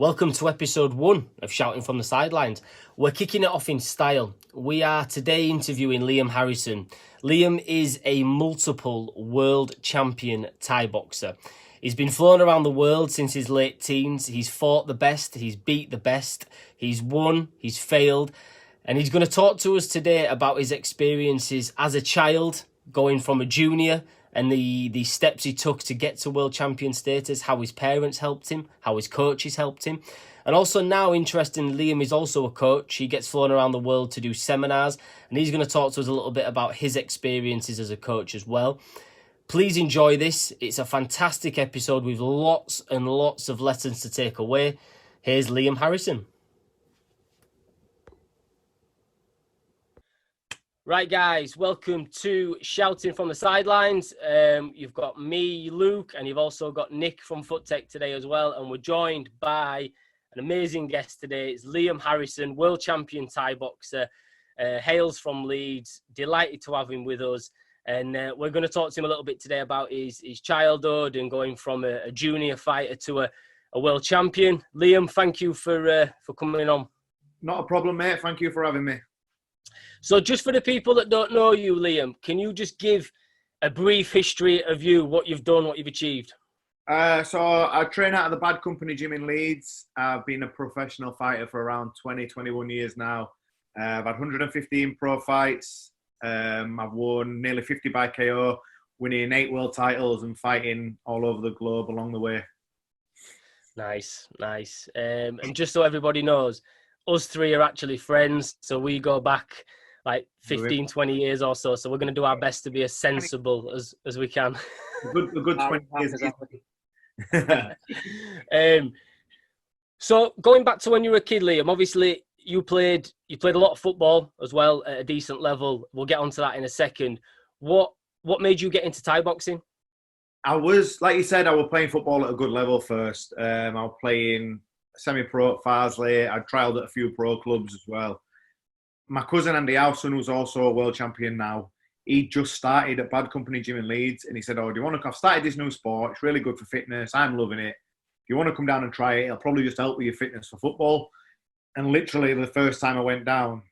Welcome to episode 1 of Shouting from the Sidelines. We're kicking it off in style. We are today interviewing Liam Harrison. Liam is a multiple world champion Thai boxer. He's been flown around the world since his late teens. He's fought the best, he's beat the best, he's won, he's failed. And he's going to talk to us today about his experiences as a child, going from a junior and the steps he took to get to world champion status, how his parents helped him, how his coaches helped him. And also now, interestingly, Liam is also a coach. He gets flown around the world to do seminars, and he's going to talk to us a little bit about his experiences as a coach as well. Please enjoy this. It's a fantastic episode with lots and lots of lessons to take away. Here's Liam Harrison. Right, guys, welcome to Shouting from the Sidelines. You've got me, Luke, and you've also got Nick from FootTech today as well. And we're joined by an amazing guest today. It's Liam Harrison, world champion Thai boxer, hails from Leeds. Delighted to have him with us. And we're going to talk to him a little bit today about his childhood and going from a junior fighter to a world champion. Liam, thank you for coming on. Not a problem, mate. Thank you for having me. So just for the people that don't know you, Liam, can you just give a brief history of you, what you've done, what you've achieved? So I train out of the Bad Company gym in Leeds. I've been a professional fighter for around 21 years now. I've had 115 pro fights. I've won nearly 50 by KO, winning 8 world titles and fighting all over the globe along the way. Nice. And just so everybody knows, us three are actually friends. So we go back like 15, 20 years or so. So we're going to do our best to be as sensible as we can. A good 20 years. So going back to when you were a kid, Liam, obviously you played a lot of football as well at a decent level. We'll get onto that in a second. What made you get into Thai boxing? I was, like you said, I was playing football at a good level first. I was playing semi-pro at Farsley. I trialled at a few pro clubs as well. My cousin Andy Howson, who's also a world champion now, he just started at Bad Company gym in Leeds, and he said, "Oh, do you want to? I've started this new sport. It's really good for fitness. I'm loving it. If you want to come down and try it, it'll probably just help with your fitness for football." And literally, the first time I went down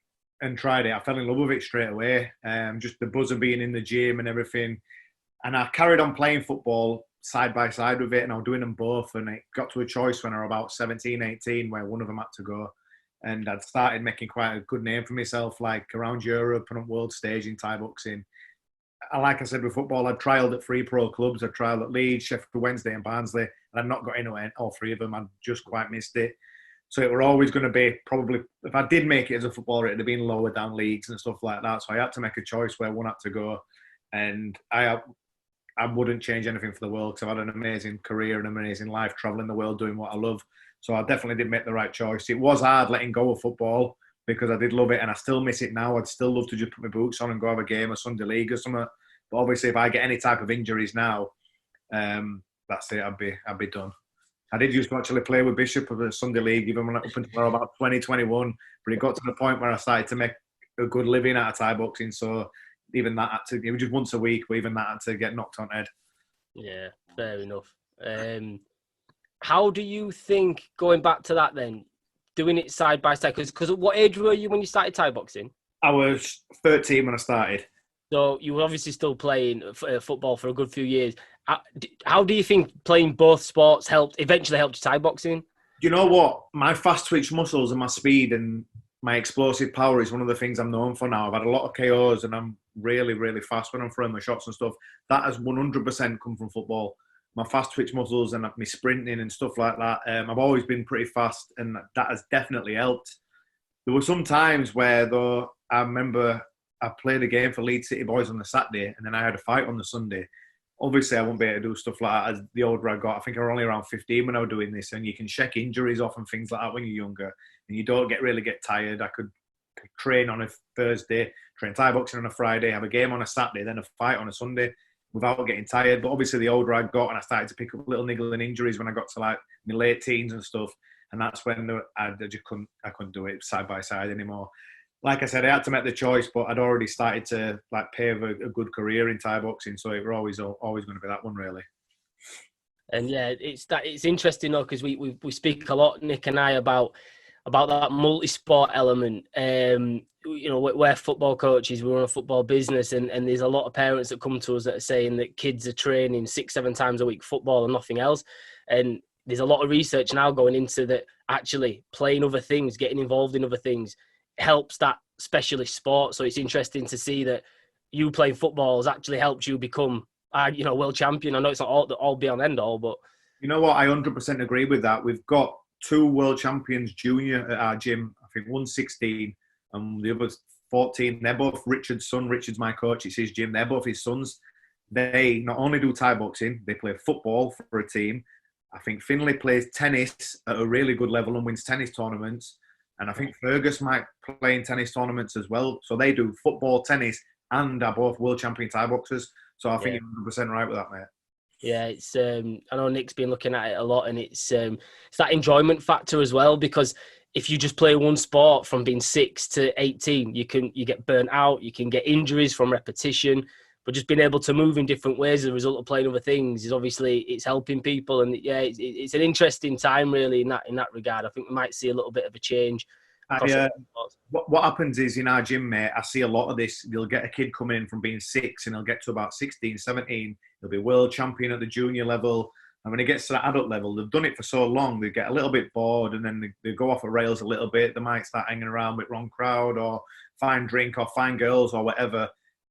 and tried it, I fell in love with it straight away. Just the buzz of being in the gym and everything. And I carried on playing football side by side with it, and I was doing them both. And it got to a choice when I was about 17, 18, where one of them had to go. And I'd started making quite a good name for myself, like around Europe and on world stage in Thai boxing. And like I said with football, I'd trialled at 3 pro clubs. I'd trialled at Leeds, Sheffield Wednesday and Barnsley. And I'd not got into all 3 of them. I'd just quite missed it. So it were always going to be probably, if I did make it as a footballer, it'd have been lower down leagues and stuff like that. So I had to make a choice where one had to go. And I wouldn't change anything for the world because I've had an amazing career and an amazing life travelling the world doing what I love. So I definitely did make the right choice. It was hard letting go of football because I did love it and I still miss it now. I'd still love to just put my boots on and go have a game, a Sunday league or something. But obviously if I get any type of injuries now, that's it, I'd be done. I did used to actually play with Bishop of the Sunday league even when up until about 2021, but it got to the point where I started to make a good living out of Thai boxing. So even that it was just once a week, but even that had to get knocked on head. Yeah, fair enough. How do you think, going back to that then, doing it side by side, because what age were you when you started Thai boxing? I was 13 when I started. So you were obviously still playing football for a good few years. How do you think playing both sports eventually helped Thai boxing? You know what? My fast twitch muscles and my speed and my explosive power is one of the things I'm known for now. I've had a lot of KOs and I'm really, really fast when I'm throwing my shots and stuff. That has 100% come from football. My fast twitch muscles and my sprinting and stuff like that. I've always been pretty fast and that has definitely helped. There were some times where, though, I remember I played a game for Leeds City Boys on the Saturday and then I had a fight on the Sunday. Obviously, I won't be able to do stuff like that as the older I got. I think I was only around 15 when I was doing this, and you can check injuries off and things like that when you're younger, and you don't really get tired. I could train on a Thursday, train Thai boxing on a Friday, have a game on a Saturday, then a fight on a Sunday without getting tired. But obviously, the older I got, and I started to pick up little niggling injuries when I got to like my late teens and stuff, and that's when I just couldn't do it side by side anymore. Like I said, I had to make the choice, but I'd already started to like pave a good career in Thai boxing, so it was always going to be that one, really. And yeah, it's interesting though, because we speak a lot, Nick and I, about that multi-sport element. We're football coaches, we run a football business, and there's a lot of parents that come to us that are saying that kids are training 6-7 times a week football and nothing else. And there's a lot of research now going into that, actually playing other things, getting involved in other things helps that specialist sport. So it's interesting to see that you playing football has actually helped you become world champion. I know it's not all be on end all, but You know what? I 100% agree with that. We've got 2 world champions junior at our gym. I think one's 16 and the other's 14. They're both Richard's son. Richard's my coach. It's his gym. They're both his sons. They not only do Thai boxing, they play football for a team. I think Finlay plays tennis at a really good level and wins tennis tournaments. And I think Fergus might play in tennis tournaments as well. So they do football, tennis, and are both world champion Thai boxers. So I think you're 100% right with that, mate. Yeah, it's I know Nick's been looking at it a lot, and it's that enjoyment factor as well, because if you just play one sport from being 6 to 18, you get burnt out, you can get injuries from repetition, but just being able to move in different ways as a result of playing other things is obviously it's helping people. And yeah, it's an interesting time really in that regard. I think we might see a little bit of a change. What happens is in our gym, mate, I see a lot of this. You'll get a kid coming in from being 6 and he'll get to about 16, 17. He'll be world champion at the junior level. And when he gets to that adult level, they've done it for so long, they get a little bit bored and then they go off the rails a little bit. They might start hanging around with wrong crowd or find drink or find girls or whatever.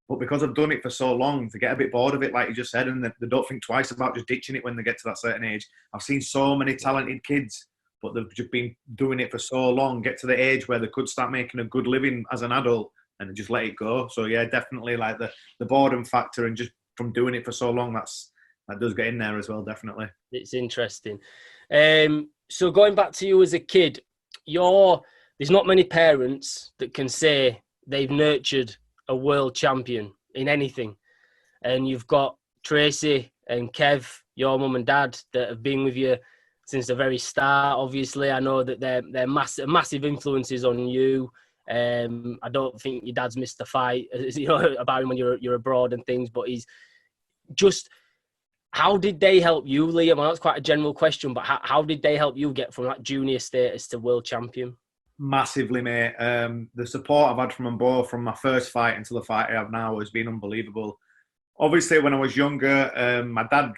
But because I've done it for so long, they get a bit bored of it, like you just said, and they don't think twice about just ditching it when they get to that certain age. I've seen so many talented kids, but they've just been doing it for so long, get to the age where they could start making a good living as an adult and just let it go. So yeah, definitely like the boredom factor and just from doing it for so long, that does get in there as well, definitely. It's interesting. So going back to you as a kid, there's not many parents that can say they've nurtured a world champion in anything. And you've got Tracy and Kev, your mum and dad, that have been with you since the very start. Obviously, I know that they're massive influences on you. I don't think your dad's missed a fight, about him when you're abroad and things. But he's just, how did they help you, Liam? I know it's quite a general question, but how did they help you get from that junior status to world champion? Massively, mate. The support I've had from them both, from my first fight until the fight I have now, has been unbelievable. Obviously, when I was younger, my dad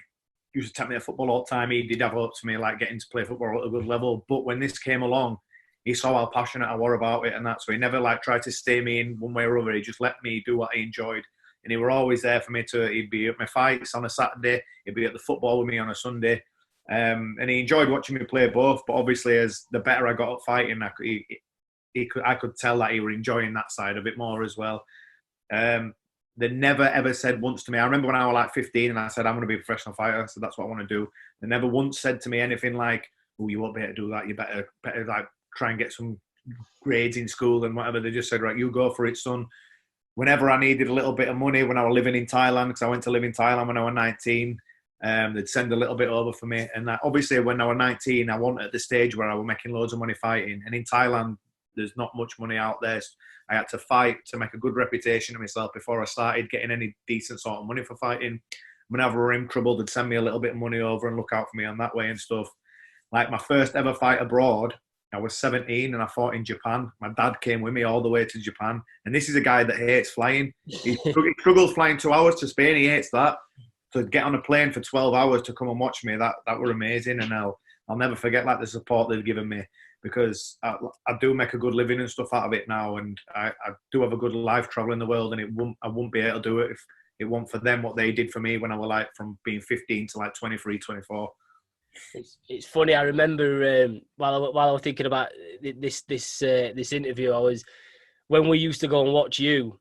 used to take me to football all the time. He did have hopes for me, like getting to play football at a good level. But when this came along, he saw how passionate I were about it and that. So he never tried to steer me in one way or other. He just let me do what I enjoyed. And he were always there for me he'd be at my fights on a Saturday. He'd be at the football with me on a Sunday. And he enjoyed watching me play both. But obviously, as the better I got at fighting, I could tell that he were enjoying that side of it more as well. They never ever said once to me. I remember when I was like 15 and I said, I'm going to be a professional fighter. So that's what I want to do. They never once said to me anything like, oh, you won't be able to do that. You better like try and get some grades in school and whatever. They just said, right, you go for it, son. Whenever I needed a little bit of money when I was living in Thailand, because I went to live in Thailand when I was 19, they'd send a little bit over for me. And obviously when I was 19, I wasn't at the stage where I was making loads of money fighting. And in Thailand, there's not much money out there. So I had to fight to make a good reputation of myself before I started getting any decent sort of money for fighting. Whenever we were in trouble, they'd send me a little bit of money over and look out for me on that way and stuff. Like my first ever fight abroad, I was 17 and I fought in Japan. My dad came with me all the way to Japan. And this is a guy that hates flying. He struggles flying 2 hours to Spain. He hates that. To get on a plane for 12 hours to come and watch me, that were amazing. And I'll never forget the support they've given me, because I do make a good living and stuff out of it now. And I do have a good life traveling the world, and I wouldn't be able to do it if it wasn't for them, what they did for me when I was from being 15 to 23, 24. It's funny. I remember while I was thinking about this interview, when we used to go and watch you.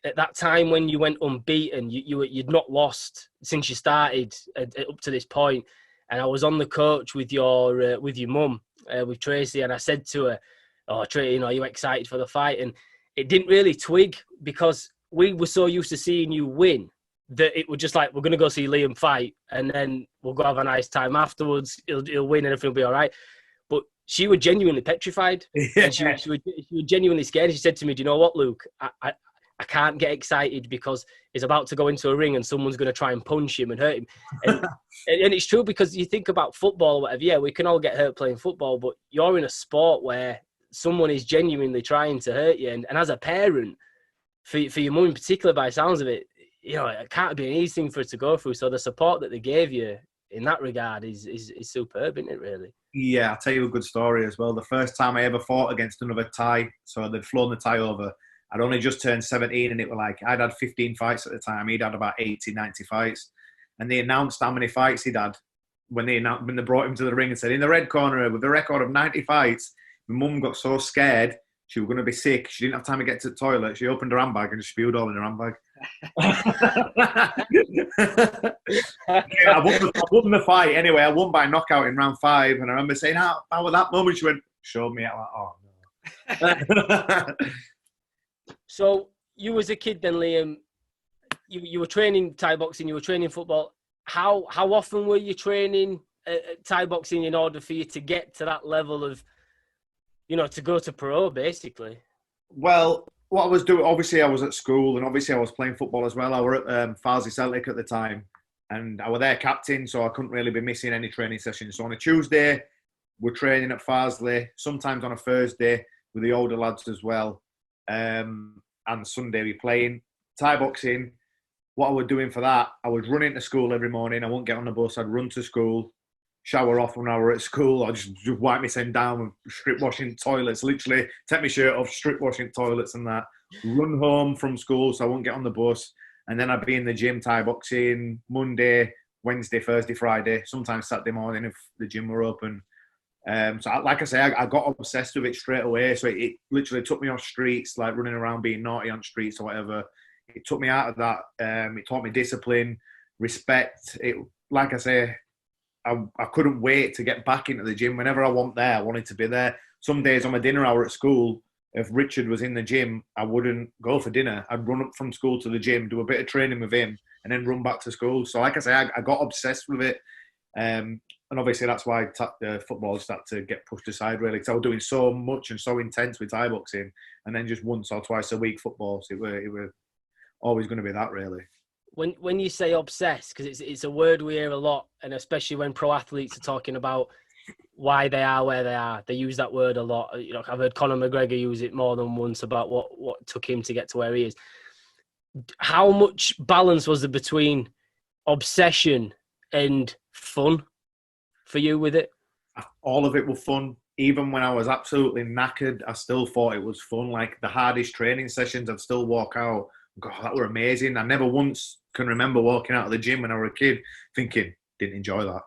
At that time when you went unbeaten, you'd not lost since you started up to this point. And I was on the coach with your mum, with Tracy, and I said to her, "Oh, Tracy, are you excited for the fight?" And it didn't really twig, because we were so used to seeing you win that it was just like, we're going to go see Liam fight and then we'll go have a nice time afterwards. He'll win and everything will be all right. But she was genuinely petrified. Yeah. And she was genuinely scared. She said to me, "Do you know what, Luke? I can't get excited because he's about to go into a ring and someone's going to try and punch him and hurt him. And it's true, because you think about football or whatever, yeah, we can all get hurt playing football, but you're in a sport where someone is genuinely trying to hurt you. And as a parent, for your mum in particular, by the sounds of it, you know, it can't be an easy thing for her to go through. So the support that they gave you in that regard is superb, isn't it, really? Yeah, I'll tell you a good story as well. The first time I ever fought against another Thai, so they'd flown the Thai over. I'd only just turned 17, and it were like, I'd had 15 fights at the time. He'd had about 80, 90 fights. And they announced how many fights he'd had when they brought him to the ring and said, in the red corner with a record of 90 fights. My mum got so scared she was going to be sick. She didn't have time to get to the toilet. She opened her handbag and spewed all in her handbag. I won the fight anyway. I won by knockout in round 5. And I remember saying, how at that moment she went, showed me. I'm like, oh, no. So you as a kid then, Liam, you were training Thai boxing, you were training football. How often were you training Thai boxing in order for you to get to that level of, you know, to go to pro, basically? Well, what I was doing, obviously I was at school and obviously I was playing football as well. I were at Farsley Celtic at the time and I were their captain, so I couldn't really be missing any training sessions. So on a Tuesday, we're training at Farsley, sometimes on a Thursday with the older lads as well. And Sunday we playing Thai boxing. What I was doing for that, I was running to school every morning. I wouldn't get on the bus. I'd run to school, shower off when I were at school. I'd just wipe myself down with strip washing toilets, literally take my shirt off, strip washing toilets and that. Run home from school so I wouldn't get on the bus. And then I'd be in the gym Thai boxing Monday, Wednesday, Thursday, Friday, sometimes Saturday morning if the gym were open. Like I say, I got obsessed with it straight away. So it literally took me off streets, like running around being naughty on streets or whatever. It took me out of that. It taught me discipline, respect. Like I say, I couldn't wait to get back into the gym. Whenever I want there, I wanted to be there. Some days on my dinner hour at school, if Richard was in the gym, I wouldn't go for dinner. I'd run up from school to the gym, do a bit of training with him, and then run back to school. So like I say, I got obsessed with it. And obviously that's why football started to get pushed aside, really, because I was doing so much and so intense with Thai boxing, and then just once or twice a week football. So it were always going to be that, really. When you say obsessed, because it's a word we hear a lot, and especially when pro athletes are talking about why they are where they are, they use that word a lot. You know, I've heard Conor McGregor use it more than once about what took him to get to where he is. How much balance was there between obsession and fun for you with it? All of it was fun. Even when I was absolutely knackered, I still thought it was fun. Like the hardest training sessions, I'd still walk out. God, that were amazing. I never once can remember walking out of the gym when I was a kid thinking, didn't enjoy that.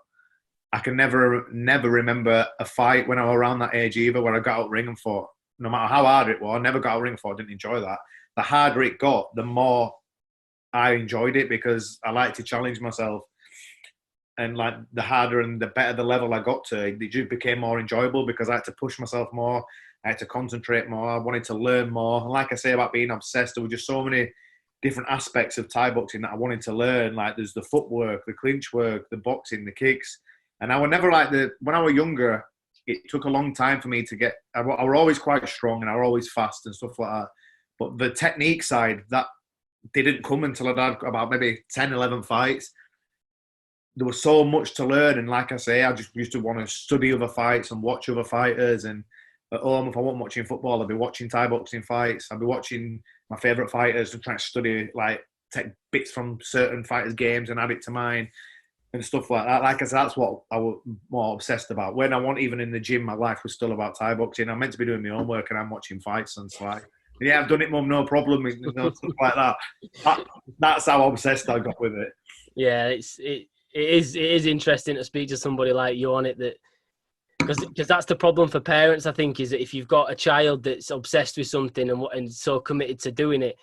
I can never remember a fight when I was around that age either where I got out ring and fought. No matter how hard it was, I never got out ring and fought, didn't enjoy that. The harder it got, the more I enjoyed it because I like to challenge myself. And like the harder and the better the level I got to, it just became more enjoyable because I had to push myself more. I had to concentrate more. I wanted to learn more. And like I say about being obsessed, there were just so many different aspects of Thai boxing that I wanted to learn. Like there's the footwork, the clinch work, the boxing, the kicks. And I was never like when I was younger, it took a long time for me to get, I was always quite strong and I was always fast and stuff like that. But the technique side, that didn't come until I'd had about maybe 10, 11 fights. There was so much to learn. And like I say, I just used to want to study other fights and watch other fighters. And at home, if I wasn't watching football, I'd be watching Thai boxing fights. I'd be watching my favourite fighters and trying to study, like, take bits from certain fighters' games and add it to mine and stuff like that. Like I said, that's what I was more obsessed about. When I wasn't even in the gym, my life was still about Thai boxing. I'm meant to be doing my own work and I'm watching fights and it's like, yeah, I've done it, Mum, no problem. You know, stuff like that. That's how obsessed I got with it. Yeah, it is interesting to speak to somebody like you on it, that because that's the problem for parents, I think, is that if you've got a child that's obsessed with something and so committed to doing it,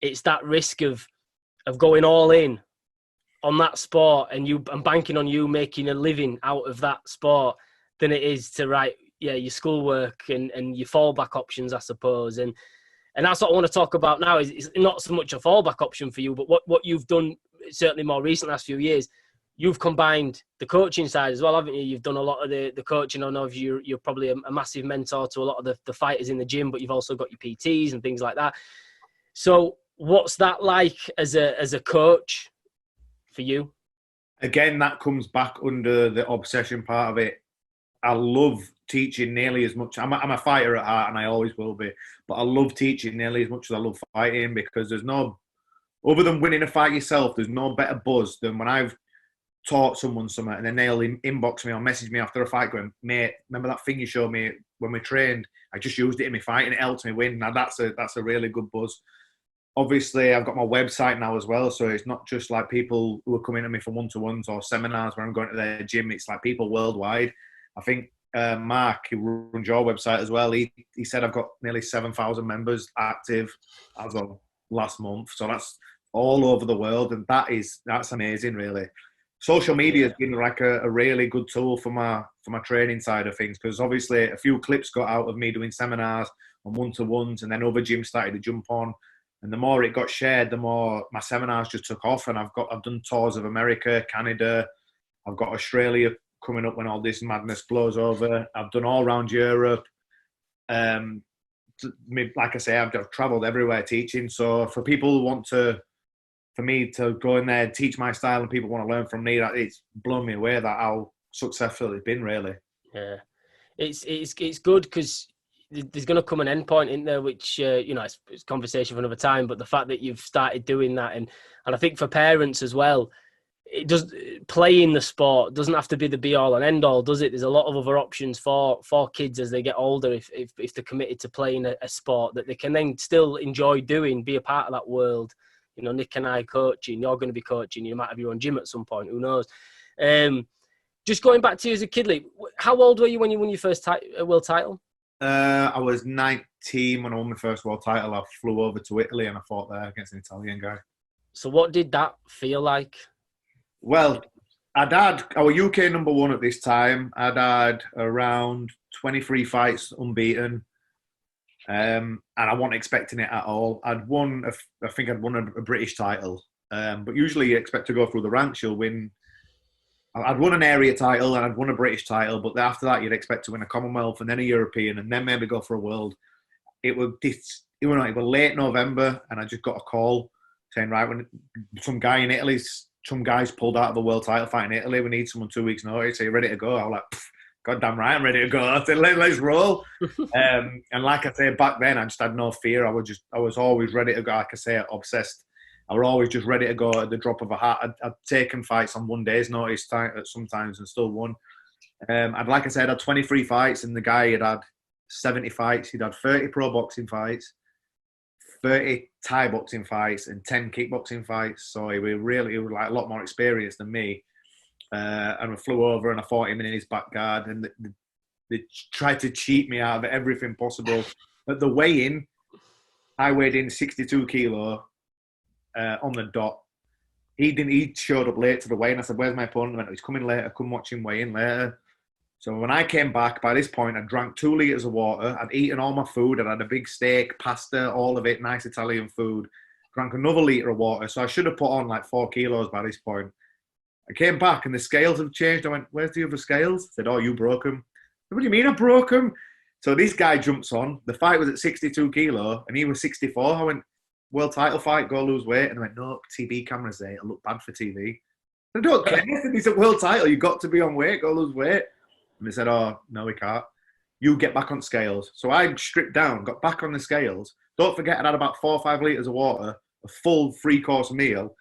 it's that risk of going all in on that sport and banking on you making a living out of that sport than it is to your schoolwork and your fallback options, I suppose. And that's what I want to talk about now. Is not so much a fallback option for you, but what you've done certainly more recent last few years. You've combined the coaching side as well, haven't you? You've done a lot of the coaching. I know you're probably a massive mentor to a lot of the fighters in the gym, but you've also got your PTs and things like that. So What's that like as a coach for you? Again, that comes back under the obsession part of it. I love teaching nearly as much. I'm a fighter at heart, and I always will be. But I love teaching nearly as much as I love fighting, because there's no, other than winning a fight yourself, there's no better buzz than when I've taught someone something and then they'll inbox me or message me after a fight going, mate, remember that thing you showed me when we trained? I just used it in my fight and it helped me win. Now that's a really good buzz. Obviously, I've got my website now as well, so it's not just like people who are coming to me for one-to-ones or seminars where I'm going to their gym. It's like people worldwide. I think Mark, who runs your website as well, he said I've got nearly 7,000 members active as of last month. So that's all over the world, and that's amazing, really. Social media has been like a really good tool for my training side of things, because obviously a few clips got out of me doing seminars and one-to-ones, and then other gyms started to jump on. And the more it got shared, the more my seminars just took off. And I've done tours of America, Canada. I've got Australia coming up when all this madness blows over. I've done all around Europe. Like I say, I've travelled everywhere teaching. So for people who want for me to go in there and teach my style and people want to learn from me, it's blown me away that how successful it's been, really. Yeah, it's good because there's going to come an end point in there, which it's conversation for another time. But the fact that you've started doing that, and I think for parents as well, it does, playing the sport doesn't have to be the be all and end all, does it? There's a lot of other options for kids as they get older, if they're committed to playing a sport that they can then still enjoy doing, be a part of that world. Nick and I coaching, you're going to be coaching, you might have your own gym at some point, who knows? Just going back to you as a kid, Lee, how old were you when you won your first world title? I was 19 when I won my first world title. I flew over to Italy and I fought there against an Italian guy. So what did that feel like? Well, our UK number one at this time. I'd had around 23 fights unbeaten. And I wasn't expecting it at all. I think I'd won a British title. But usually you expect to go through the ranks, you'll win. I'd won an area title and I'd won a British title, but after that you'd expect to win a Commonwealth and then a European and then maybe go for a world. It was late November and I just got a call saying, right, when some guys pulled out of a world title fight in Italy, we need someone 2 weeks notice. Are you ready to go? I was like, God damn right, I'm ready to go. I said, let's roll. And like I say, back then, I just had no fear. I was always ready to go. Like I say, obsessed. I was always just ready to go at the drop of a hat. I'd taken fights on one day's notice sometimes and still won. Like I said, I had 23 fights, and the guy had 70 fights. He'd had 30 pro boxing fights, 30 Thai boxing fights, and 10 kickboxing fights. So he was like a lot more experienced than me. And we flew over and I fought him in his back guard, and they tried to cheat me out of everything possible. At the weigh-in, I weighed in 62 kilo on the dot. He showed up late to the weigh-in. I said, where's my opponent? He went, he's coming later, come watch him weigh in later. So when I came back, by this point, I drank 2 litres of water. I'd eaten all my food. I'd had a big steak, pasta, all of it, nice Italian food. Drank another litre of water. So I should have put on like 4 kilos by this point. I came back and the scales have changed. I went, where's the other scales? I said, oh, you broke them. What do you mean I broke them? So this guy jumps on. The fight was at 62 kilo and he was 64. I went, world title fight, go lose weight. And I went, no, TV cameras there. It'll look bad for TV. I don't care. It's a world title. You've got to be on weight, go lose weight. And they said, oh, no, we can't. You get back on scales. So I stripped down, got back on the scales. Don't forget, I had about 4 or 5 litres of water, a full 3-course meal.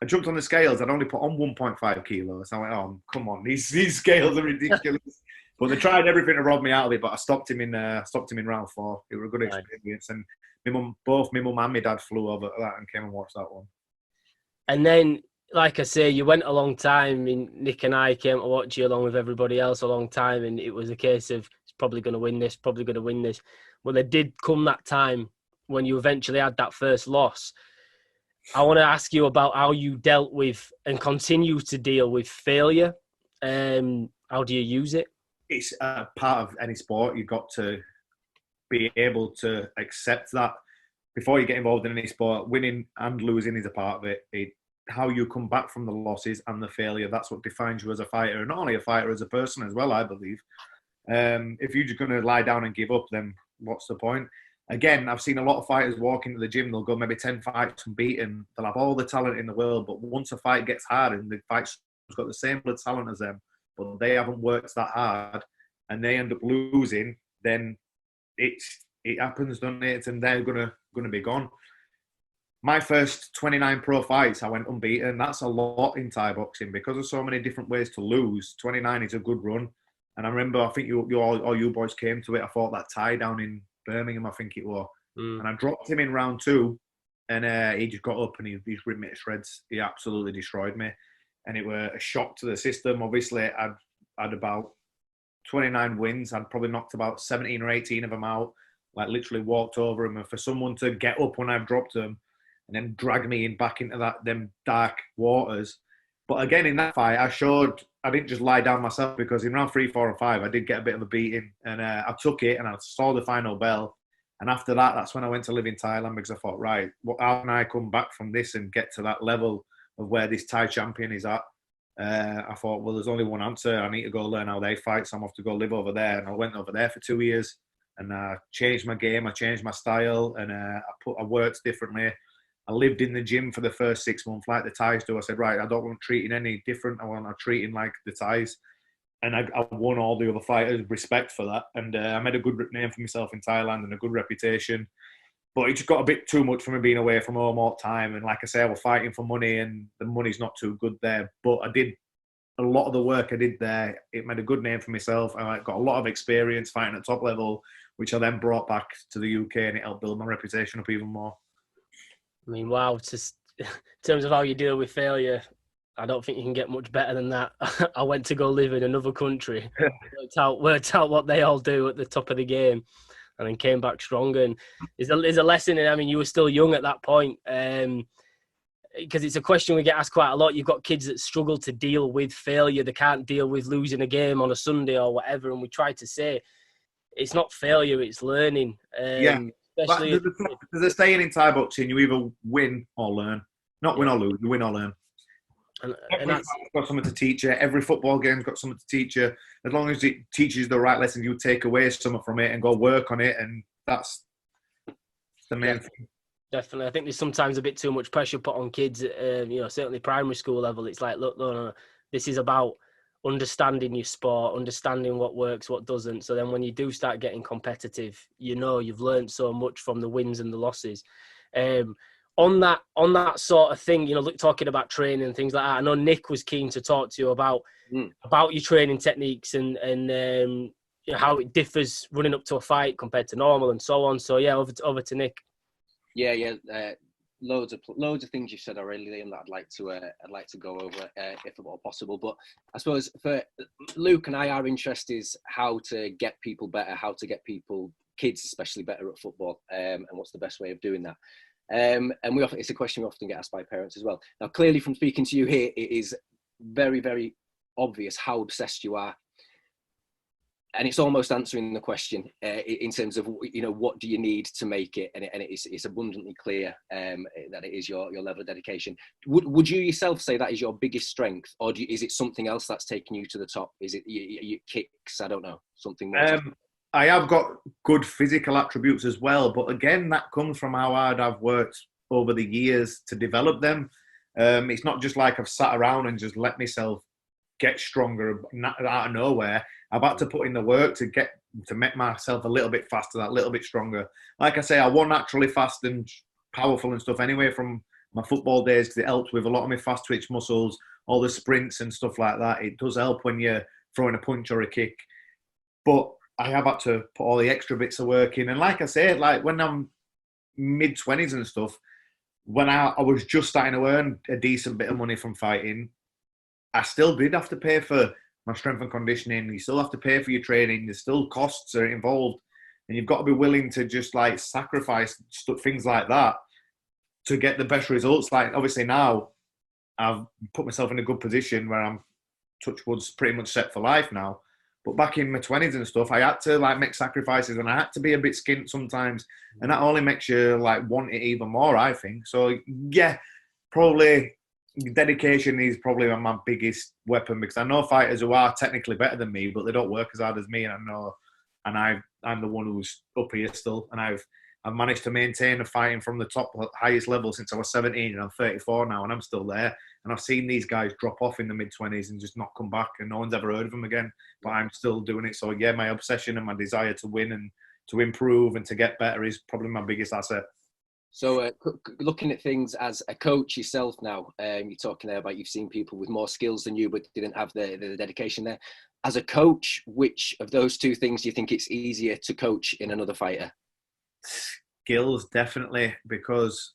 I jumped on the scales. I'd only put on 1.5 kilos. I went, oh, come on, these scales are ridiculous. But they tried everything to rob me out of it. But I stopped him in round 4. It was a good experience. And both my mum and my dad flew over that and came and watched that one. And then, like I say, you went a long time. I mean, Nick and I came to watch you along with everybody else a long time, and it was a case of he's probably going to win this, probably going to win this. Well, there did come that time when you eventually had that first loss. I want to ask you about how you dealt with and continue to deal with failure. How do you use it? It's a part of any sport. You've got to be able to accept that before you get involved in any sport. Winning and losing is a part of it. How you come back from the losses and the failure, that's what defines you as a fighter. And not only a fighter, as a person as well, I believe. If you're just going to lie down and give up, then what's the point? again, I've seen a lot of fighters walk into the gym, they'll go maybe 10 fights unbeaten, they'll have all the talent in the world, but once a fight gets hard and the fight's got the same blood talent as them, but they haven't worked that hard and they end up losing, then it happens, doesn't it? And they're gonna be gone. My first 29 pro fights, I went unbeaten. That's a lot in Thai boxing because there's so many different ways to lose. 29 is a good run. And I remember, I think you boys came to it. I fought that Thai down in Birmingham, I think it was. And I dropped him in round 2, and he just got up and he's ripped me to shreds. He absolutely destroyed me. And it was a shock to the system. Obviously, I'd about 29 wins. I'd probably knocked about 17 or 18 of them out, like literally walked over them. And for someone to get up when I've dropped them and then drag me back into them dark waters. But again, in that fight, I didn't just lie down myself, because in round 3, 4, and 5, I did get a bit of a beating, and I took it and I saw the final bell. And after that, that's when I went to live in Thailand, because I thought, right, how can I come back from this and get to that level of where this Thai champion is at? I thought, well, there's only one answer. I need to go learn how they fight, so I'm off to go live over there. And I went over there for 2 years, and I changed my game, I changed my style, and I worked differently. I lived in the gym for the first 6 months like the Thais do. I said, right, I don't want treating any different. I want to treating like the Thais. And I won all the other fighters respect for that. And I made a good name for myself in Thailand and a good reputation. But it just got a bit too much for me being away from home all the time. And like I say, I was fighting for money and the money's not too good there. But I did a lot of the work I did there. It made a good name for myself. I got a lot of experience fighting at top level, which I then brought back to the UK, and it helped build my reputation up even more. I mean, wow, in terms of how you deal with failure, I don't think you can get much better than that. I went to go live in another country, worked out what they all do at the top of the game, and then came back stronger. And there's a lesson in, I mean, you were still young at that point, because it's a question we get asked quite a lot. You've got kids that struggle to deal with failure. They can't deal with losing a game on a Sunday or whatever. And we try to say, it's not failure, it's learning. Yeah. Especially there's a saying in Thai boxing: you either win or learn. Not win or lose, you win or learn. And every fight's got something to teach you. Every football game's got something to teach you. As long as it teaches you the right lesson, you take away something from it and go work on it, and that's the main thing. Definitely. I think there's sometimes a bit too much pressure put on kids at, certainly primary school level. It's like, look, no, this is about understanding your sport, understanding what works, what doesn't. So then when you do start getting competitive, you've learned so much from the wins and the losses. On that sort of thing, talking about training and things like that, I know Nick was keen to talk to you about your training techniques and how it differs running up to a fight compared to normal and so on. So yeah, over to Nick. Yeah. Loads of things you've said already, Liam, that I'd like to go over if at all possible. But I suppose for Luke and I, our interest is how to get people better, how to get kids especially better at football, and what's the best way of doing that. And it's a question we often get asked by parents as well. Now, clearly from speaking to you here, it is very, very obvious how obsessed you are. And it's almost answering the question in terms of, what do you need to make it? And it's abundantly clear that it is your level of dedication. Would you yourself say that is your biggest strength? Or is it something else that's taken you to the top? Is it your kicks? I don't know, something more. I have got good physical attributes as well. But again, that comes from how hard I've worked over the years to develop them. It's not just like I've sat around and just let myself get stronger out of nowhere. I've had to put in the work to make myself a little bit faster, that little bit stronger. Like I say, I was naturally fast and powerful and stuff anyway from my football days, because it helped with a lot of my fast twitch muscles, all the sprints and stuff like that. It does help when you're throwing a punch or a kick. But I have had to put all the extra bits of work in. And like I say, like when I'm mid-20s and stuff, when I was just starting to earn a decent bit of money from fighting, I still did have to pay for my strength and conditioning. You still have to pay for your training. There's still costs are involved. And you've got to be willing to just like sacrifice things like that to get the best results. Like obviously now I've put myself in a good position where I'm, touch wood's, pretty much set for life now. But back in my 20s and stuff, I had to like make sacrifices and I had to be a bit skint sometimes. And that only makes you like want it even more, I think. So yeah, probably dedication is probably my biggest weapon, because I know fighters who are technically better than me, but they don't work as hard as me. And I know, and I'm the one who's up here still. And I've I've managed to maintain a fighting from the top, highest level since I was 17, and I'm 34 now, and I'm still there. And I've seen these guys drop off in the mid-20s and just not come back, and no one's ever heard of them again. But I'm still doing it. So yeah, my obsession and my desire to win and to improve and to get better is probably my biggest asset. So looking at things as a coach yourself now, you're talking there about you've seen people with more skills than you but didn't have the dedication there. As a coach, which of those two things do you think it's easier to coach in another fighter? Skills, definitely, because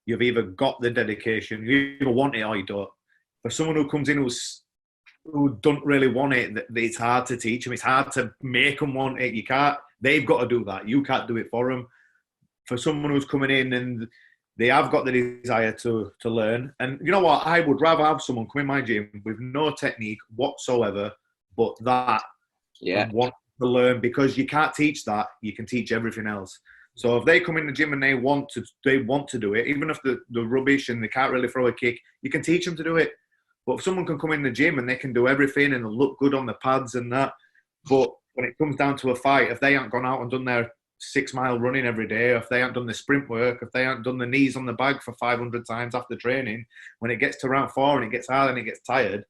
you've either got the dedication, you either want it or you don't. For someone who comes in who don't really want it, it's hard to teach them. It's hard to make them want it. You can't. They've got to do that. You can't do it for them. For someone who's coming in and they have got the desire to learn, and you know what, I would rather have someone come in my gym with no technique whatsoever, but that and want to learn, because you can't teach that. You can teach everything else. So if they come in the gym and they want to do it, even if they're rubbish and they can't really throw a kick, you can teach them to do it. But if someone can come in the gym and they can do everything and they'll look good on the pads and that, but when it comes down to a fight, if they haven't gone out and done their 6 mile running every day, if they haven't done the sprint work, if they haven't done the knees on the bag for 500 times after training, when it gets to round 4 and it gets hard and it gets tired,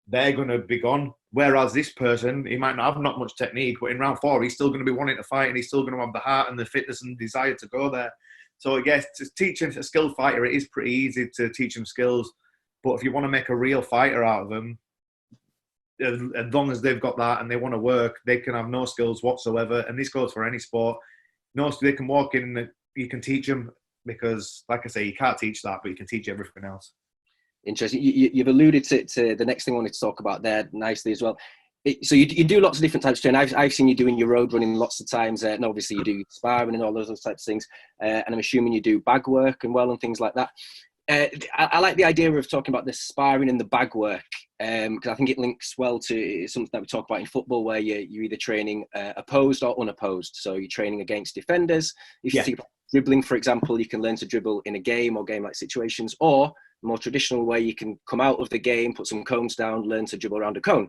they're going to be gone. Whereas this person, he might not have not much technique, but in round 4, he's still going to be wanting to fight and he's still going to have the heart and the fitness and desire to go there. So yes, to teach a skilled fighter, it is pretty easy to teach them skills. But if you want to make a real fighter out of them, as long as they've got that and they want to work, they can have no skills whatsoever. And this goes for any sport. No, they can walk in and you can teach them, because, like I say, you can't teach that, but you can teach everything else. Interesting. You've alluded to the next thing I wanted to talk about there nicely as well. So you do lots of different types of training. I've seen you doing your road running lots of times, and obviously you do sparring and all those other types of things. And I'm assuming you do bag work and things like that. I like the idea of talking about the sparring and the bag work, because I think it links well to something that we talk about in football, where you're either training opposed or unopposed. So you're training against defenders. If you think about dribbling, for example, you can learn to dribble in a game or game-like situations, or the more traditional way, you can come out of the game, put some cones down, learn to dribble around a cone.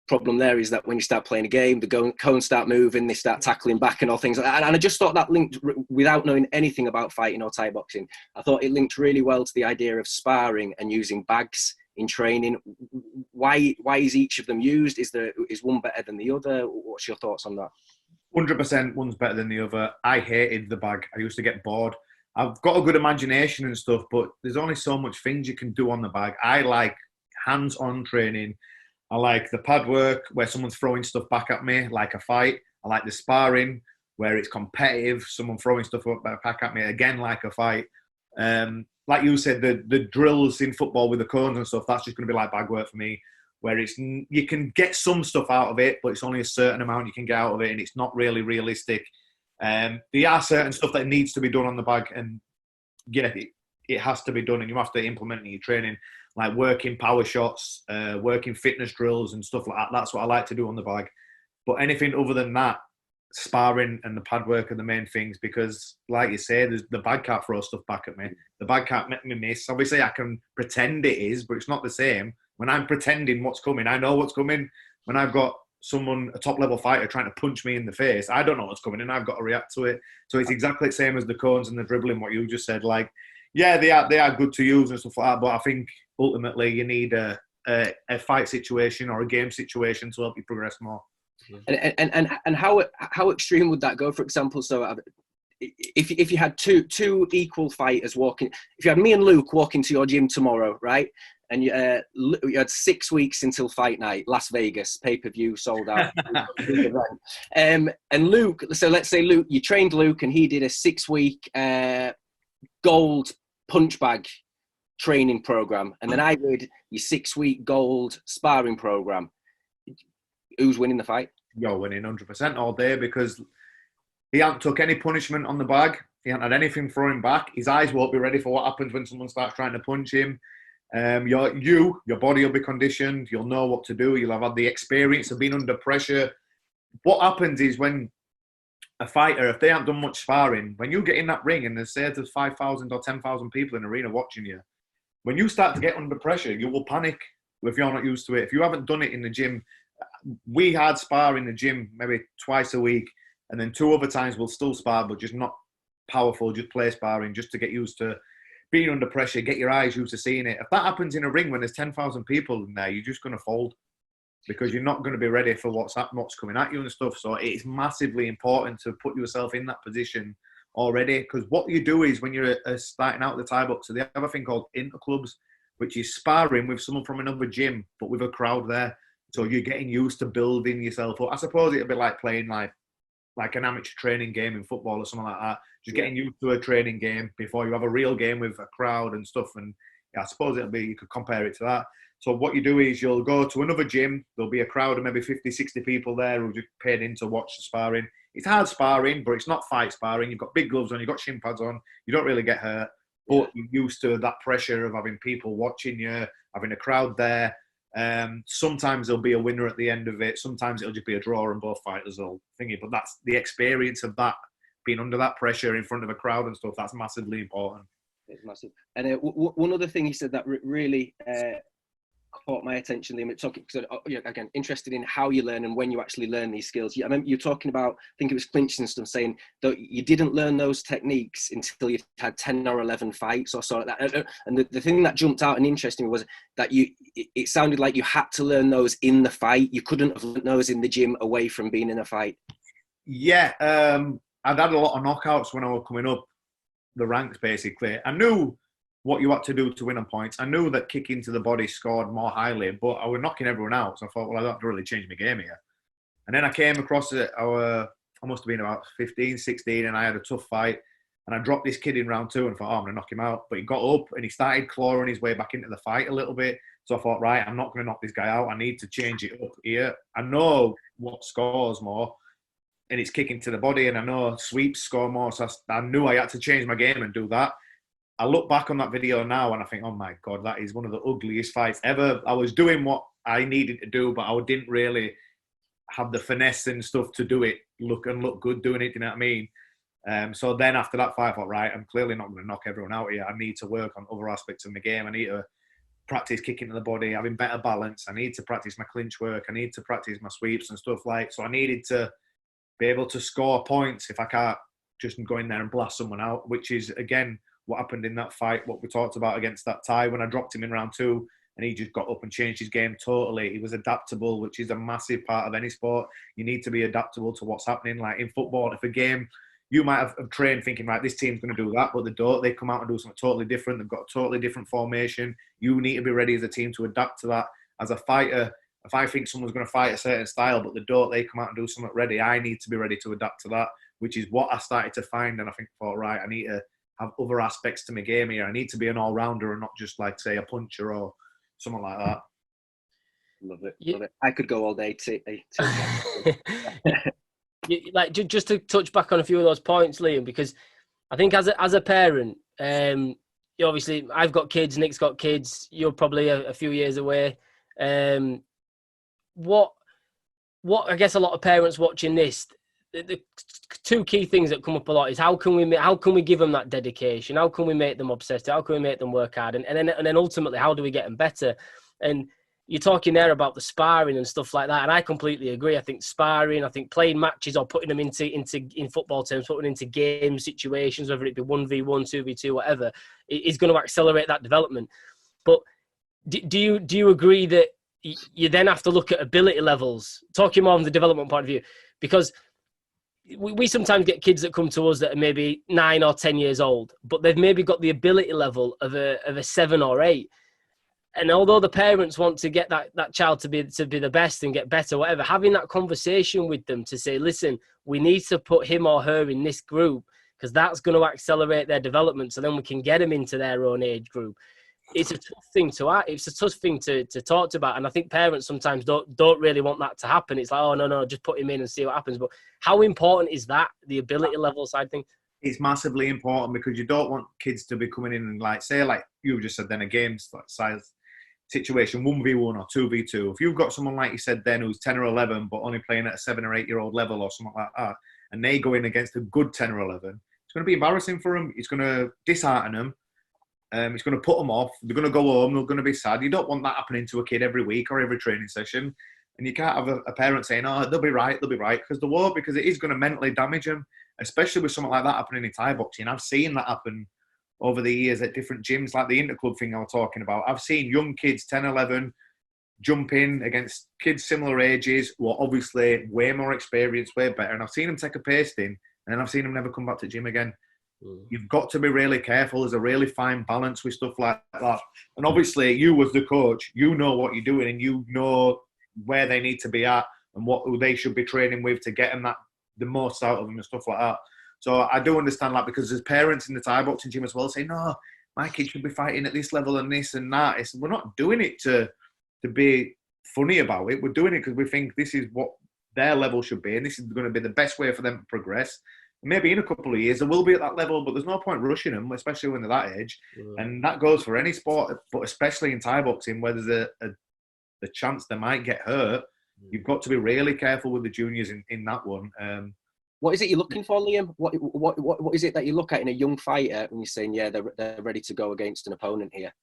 Problem there is that when you start playing a game, the cones start moving, they start tackling back and all things like that. And I just thought that linked, without knowing anything about fighting or Thai boxing, I thought it linked really well to the idea of sparring and using bags in training. Why is each of them used? Is one better than the other? What's your thoughts on that? 100% one's better than the other. I hated the bag. I used to get bored. I've got a good imagination and stuff, but there's only so much things you can do on the bag. I like hands-on training. I like the pad work where someone's throwing stuff back at me like a fight. I like the sparring where it's competitive, someone throwing stuff back at me again like a fight. Like you said, the drills in football with the cones and stuff, that's just going to be like bag work for me, where you can get some stuff out of it, but it's only a certain amount you can get out of it, and it's not really realistic. There are certain stuff that needs to be done on the bag, and it has to be done, and you have to implement it in your training, like working power shots, working fitness drills and stuff like that. That's what I like to do on the bag. But anything other than that, sparring and the pad work are the main things, because, like you say, the bag can't throw stuff back at me. The bag can't make me miss. Obviously, I can pretend it is, but it's not the same. When I'm pretending what's coming, I know what's coming. When I've got someone, a top-level fighter, trying to punch me in the face, I don't know what's coming, and I've got to react to it. So it's exactly the same as the cones and the dribbling, what you just said. Like, yeah, they are good to use and stuff like that, but I think ultimately you need a fight situation or a game situation to help you progress more. And how extreme would that go? For example, so if you had two equal fighters walking, if you had me and Luke walking to your gym tomorrow, right? And you had 6 weeks until fight night, Las Vegas, pay-per-view, sold out. And Luke, so let's say Luke, you trained Luke and he did a 6-week gold punch bag training program. And then I did your 6-week gold sparring program. Who's winning the fight? You're winning 100% all day, because he hasn't took any punishment on the bag. He hasn't had anything thrown back. His eyes won't be ready for what happens when someone starts trying to punch him. Your body will be conditioned. You'll know what to do. You'll have had the experience of being under pressure. What happens is when a fighter, if they haven't done much sparring, when you get in that ring and there's 5,000 or 10,000 people in the arena watching you, when you start to get under pressure, you will panic if you're not used to it. If you haven't done it in the gym, we had spar in the gym maybe twice a week, and then 2 other times we'll still spar, but just not powerful, just play sparring, just to get used to being under pressure, get your eyes used to seeing it. If that happens in a ring when there's 10,000 people in there, you're just going to fold because you're not going to be ready for what's coming at you and stuff. So it's massively important to put yourself in that position already, because what you do is when you're starting out the Thai box, so they have a thing called interclubs, which is sparring with someone from another gym, but with a crowd there. So you're getting used to building yourself up. I suppose it'll be like playing like an amateur training game in football or something like that. Just getting used to a training game before you have a real game with a crowd and stuff. And I suppose you could compare it to that. So what you do is you'll go to another gym. There'll be a crowd of maybe 50, 60 people there who just paid in to watch the sparring. It's hard sparring, but it's not fight sparring. You've got big gloves on, you've got shin pads on. You don't really get hurt, but you're used to that pressure of having people watching you, having a crowd there. Sometimes there'll be a winner at the end of it. Sometimes it'll just be a draw and both fighters will thingy. But that's the experience of that, being under that pressure in front of a crowd and stuff. That's massively important. It's massive. And one other thing he said that really caught my attention, Liam, talking, because again, interested in how you learn and when you actually learn these skills. I remember you talking about, I think it was clinching and stuff, saying that you didn't learn those techniques until you had 10 or 11 fights or so like that. And the thing that jumped out and interested me was that it sounded like you had to learn those in the fight. You couldn't have learned those in the gym away from being in a fight. Yeah, I'd had a lot of knockouts when I was coming up the ranks, basically. I knew what you had to do to win on points. I knew that kicking to the body scored more highly, but I was knocking everyone out. So I thought, well, I don't have to really change my game here. And then I came across I must have been about 15, 16, and I had a tough fight. And I dropped this kid in round 2 and thought, oh, I'm going to knock him out. But he got up and he started clawing his way back into the fight a little bit. So I thought, right, I'm not going to knock this guy out. I need to change it up here. I know what scores more, and it's kicking to the body, and I know sweeps score more. So I knew I had to change my game and do that. I look back on that video now and I think, oh my God, that is one of the ugliest fights ever. I was doing what I needed to do, but I didn't really have the finesse and stuff to do it, look good doing it, you know what I mean? So then after that fight, I thought, right, I'm clearly not going to knock everyone out here. I need to work on other aspects of my game. I need to practice kicking to the body, having better balance. I need to practice my clinch work. I need to practice my sweeps and stuff so I needed to be able to score points if I can't just go in there and blast someone out, which is, again, what happened in that fight, what we talked about against that Thai when I dropped him in round 2 and he just got up and changed his game totally. He was adaptable, which is a massive part of any sport. You need to be adaptable to what's happening. Like in football, if a game, you might have trained thinking, right, this team's going to do that, but they don't. They come out and do something totally different. They've got a totally different formation. You need to be ready as a team to adapt to that. As a fighter, if I think someone's going to fight a certain style, but they don't, they come out and do something ready, I need to be ready to adapt to that, which is what I started to find. And I think, oh, right, I need to have other aspects to my game here. I need to be an all-rounder and not just like, say, a puncher or something like that. Love it. Love it. I could go all day to like just to touch back on a few of those points, Liam, because I think as a parent, obviously I've got kids, Nick's got kids, you're probably a few years away. What I guess a lot of parents watching this, the two key things that come up a lot is how can we give them that dedication? How can we make them obsessed? How can we make them work hard? And then ultimately, how do we get them better? And you're talking there about the sparring and stuff like that, and I completely agree. I think sparring, I think playing matches or putting them in football terms, putting into game situations, whether it be 1v1, 2v2, whatever, is going to accelerate that development. But do you agree that you then have to look at ability levels, talking more from the development point of view? Because we sometimes get kids that come to us that are maybe 9 or 10 years old, but they've maybe got the ability level of a 7 or 8. And although the parents want to get that child to be the best and get better, whatever, having that conversation with them to say, listen, we need to put him or her in this group because that's going to accelerate their development so then we can get them into their own age group. It's a tough thing to talk about, and I think parents sometimes don't really want that to happen. It's like, oh no, just put him in and see what happens. But how important is that, the ability level side thing? It's massively important because you don't want kids to be coming in and like you just said then a game size situation, 1v1 or 2v2. If you've got someone like you said then who's 10 or 11 but only playing at a 7 or 8 year old level or something like that, and they go in against a good 10 or 11, it's going to be embarrassing for them. It's going to dishearten them. It's going to put them off. They're going to go home. They're going to be sad. You don't want that happening to a kid every week or every training session. And you can't have a parent saying, oh, they'll be right, because they won't, because it is going to mentally damage them. especially with something like that happening in Thai boxing. I've seen that happen over the years at different gyms, like the interclub thing I was talking about. I've seen young kids, 10, 11, jump in against kids similar ages who are obviously way more experienced, way better. And I've seen them take a pasting, and then I've seen them never come back to gym again. You've got to be really careful. There's a really fine balance with stuff like that. And obviously, you as the coach, you know what you're doing, and you know where they need to be at and who they should be training with to get them the most out of them and stuff like that. So I do understand that, because there's parents in the Thai boxing gym as well saying, no, my kid should be fighting at this level and this and that. We're not doing it to be funny about it. We're doing it because we think this is what their level should be, and this is going to be the best way for them to progress. Maybe in a couple of years they will be at that level, but there's no point rushing them, especially when they're that age. And that goes for any sport, but especially in Thai boxing, where there's a chance they might get hurt. You've got to be really careful with the juniors in that one. What is it you're looking for, Liam? What is it that you look at in a young fighter when you're saying, yeah, they're ready to go against an opponent here?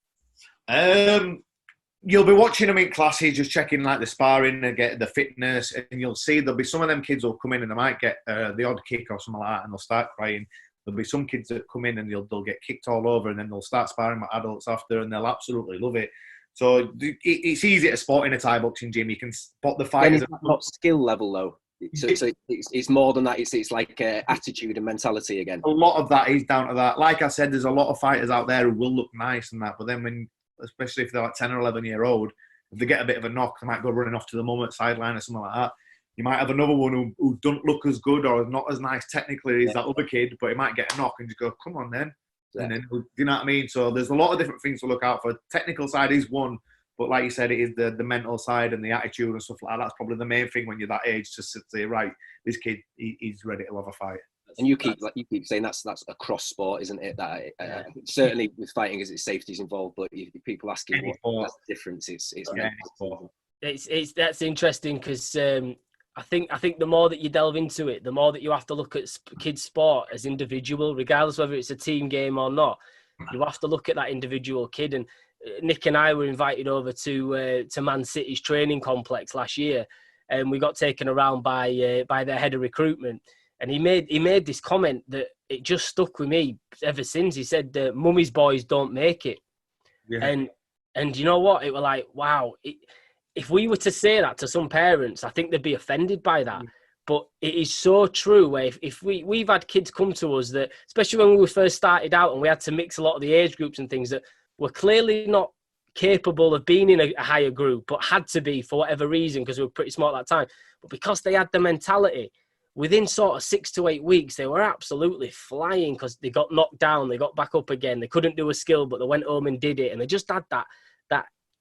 You'll be watching them in classes, just checking like the sparring and get the fitness, and you'll see there'll be some of them kids who'll come in and they might get the odd kick or something like that, and they'll start crying. There'll be some kids that come in and they'll get kicked all over, and then they'll start sparring with adults after, and they'll absolutely love it. So it's easy to spot in a Thai boxing gym. You can spot the fighters. Not skill level though. So it's more than that. It's like attitude and mentality again. A lot of that is down to that. Like I said, there's a lot of fighters out there who will look nice and that, but then especially if they're like 10 or 11-year-old, if they get a bit of a knock, they might go running off to the mum at sideline or something like that. You might have another one who don't look as good or not as nice technically as that other kid, but he might get a knock and just go, come on then. Yeah. And then, you know what I mean? So there's a lot of different things to look out for. Technical side is one, but like you said, it is the mental side and the attitude and stuff like that. That's probably the main thing when you're that age, to say, right, this kid, he's ready to have a fight. And you keep saying that's across sport, isn't it? That certainly with fighting, as safety is involved, but if people asking what's the difference, it's that's interesting, because I think the more that you delve into it, the more that you have to look at kids' sport as individual, regardless whether it's a team game or not. You have to look at that individual kid. And Nick and I were invited over to Man City's training complex last year, and we got taken around by their head of recruitment. And he made this comment that it just stuck with me ever since. He said, "Mummy's boys don't make it." Yeah. And you know what? It was like, wow. If we were to say that to some parents, I think they'd be offended by that. But it is so true. Where if we've had kids come to us that, especially when we first started out and we had to mix a lot of the age groups and things, that were clearly not capable of being in a higher group, but had to be for whatever reason because we were pretty small at that time. But because they had the mentality, within sort of 6 to 8 weeks, they were absolutely flying, because they got knocked down, they got back up again, they couldn't do a skill, but they went home and did it, and they just had that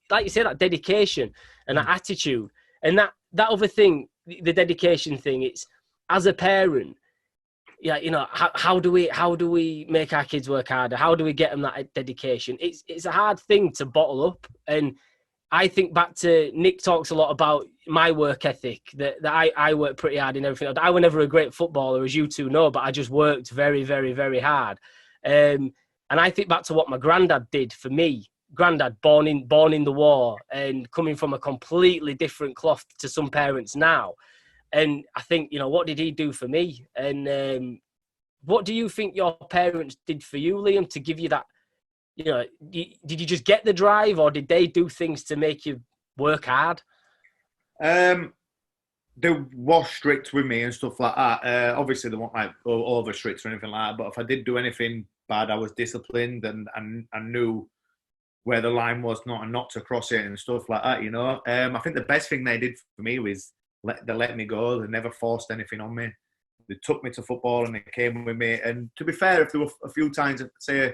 like you say, that dedication and that attitude. And that other thing, the dedication thing, it's, as a parent, yeah, you know, how do we make our kids work harder? How do we get them that dedication? It's a hard thing to bottle up. And I think back to Nick talks a lot about my work ethic, that I work pretty hard in everything. I was never a great footballer, as you two know, but I just worked very, very, very hard. And I think back to what my granddad did for me. Granddad, born in the war and coming from a completely different cloth to some parents now. And I think, you know, what did he do for me? And what do you think your parents did for you, Liam, to give you that? You know, did you just get the drive, or did they do things to make you work hard? They were strict with me and stuff like that. Obviously, they weren't like over strict or anything like that. But if I did do anything bad, I was disciplined, and I knew where the line was not to cross it and stuff like that. You know, I think the best thing they did for me was they let me go. They never forced anything on me. They took me to football and they came with me. And to be fair, if there were a few times, say,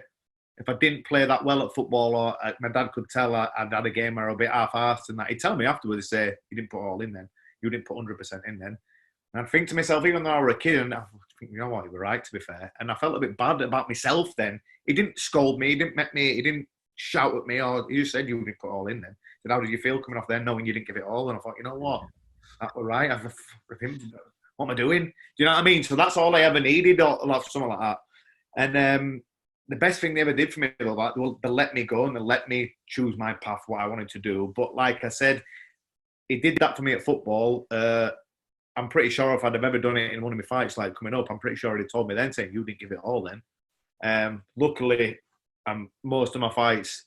if I didn't play that well at football, or my dad could tell I'd had a game where I was a bit half-assed and that, he'd tell me afterwards, say, you didn't put all in then. You didn't put 100% in then. And I'd think to myself, even though I was a kid, and I think, you know what, you were right, to be fair. And I felt a bit bad about myself then. He didn't scold me, he didn't shout at me, or you said you didn't put all in then. He said, how did you feel coming off there knowing you didn't give it all? And I thought, you know what, that was right. What am I doing? Do you know what I mean? So that's all I ever needed, or something like that. And the best thing they ever did for me, well, they let me go and they let me choose my path, what I wanted to do. But like I said, he did that for me at football. I'm pretty sure if I'd have ever done it in one of my fights, like coming up, I'm pretty sure he'd told me then, saying you didn't give it all then. Luckily, most of my fights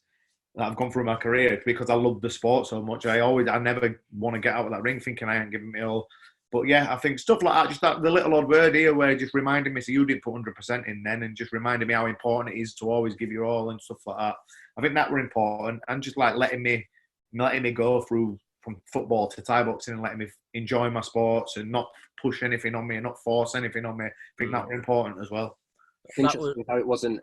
that I've gone through my career, because I love the sport so much, I never want to get out of that ring thinking I ain't giving me all. But yeah, I think stuff like that, just the little odd word here where it just reminded me, so you didn't put 100% in then, and just reminded me how important it is to always give your all and stuff like that. I think that were important, and just like letting me go through from football to Thai boxing and letting me enjoy my sports and not push anything on me and not force anything on me. I think that were important as well. It's interesting how it wasn't